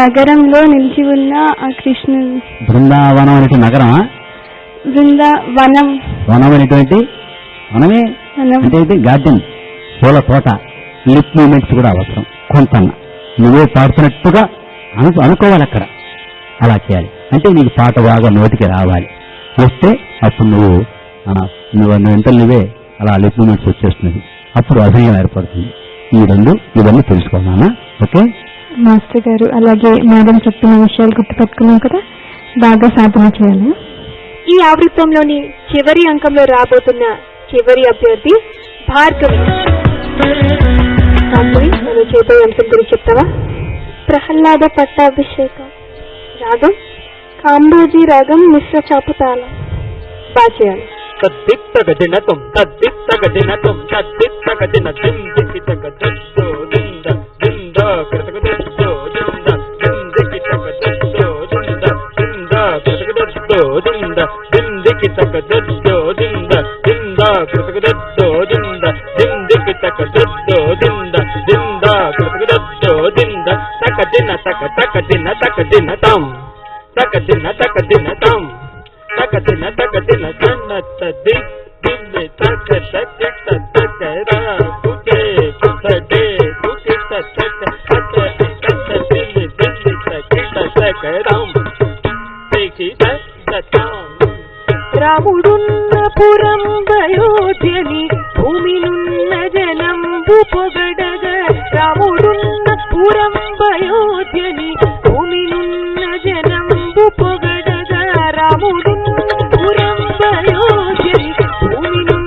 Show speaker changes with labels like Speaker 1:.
Speaker 1: నగరంలో నిలిచి ఉన్న ఆ కృష్ణుడు.
Speaker 2: బృందావనం అనేది నగరమా?
Speaker 1: వనం.
Speaker 2: వనం అనేటువంటి వనమే అంటే గార్డెన్, పూల తోట. లిప్ మూమెంట్స్ కూడా అవసరం. కొంత నువ్వే పాడుతున్నట్టుగా అనుకోవాలి అక్కడ. అలా చేయాలి. అంటే నీకు పాట బాగా నోటికి రావాలి. వస్తే అప్పుడు నువ్వు నువ్వే అలా లిప్ మూమెంట్స్ వచ్చేస్తున్నది. అప్పుడు అభినయం ఏర్పడుతుంది. ఇవన్నీ తెలుసుకోవాలన్నా. ఓకే
Speaker 1: మాస్టర్ గారు, అలాగే మేడం చెప్పిన విషయాలు గుర్తుపెట్టుకున్నాం కదా, బాగా సాధన చేయాలి.
Speaker 3: ఈ ఆవృత్తంలోని చివరి అంకంలో రాబోతున్న చివరి అభ్యర్థి భార్గవి. మన చేత అంశం గురించి చెప్తావా?
Speaker 1: ప్రహ్లాద పట్టాభిషేకం.
Speaker 3: రాగం
Speaker 1: కాంబోజీ రాగం, మిశ్ర చాపు తాళం.
Speaker 3: బాగా చేయాలి. తద్దిత్తగదినతం తద్దిత్తగదినతం తద్దిత్తగదిన దిందికి తగదద్దో దింద దింద కృతగదద్దో దింద దిందికి తగదద్దో దింద దింద కృతగదద్దో దింద దిందికి తగదద్దో దింద దింద కృతగదద్దో దింద దిందికి తగదద్దో దింద దింద కృతగదద్దో దింద తకదిన తక తకదిన తకదిన తం తకదిన తకదిన తం తకదిన తకదిన తన్నత దిగ్ దిమ్మె తక తక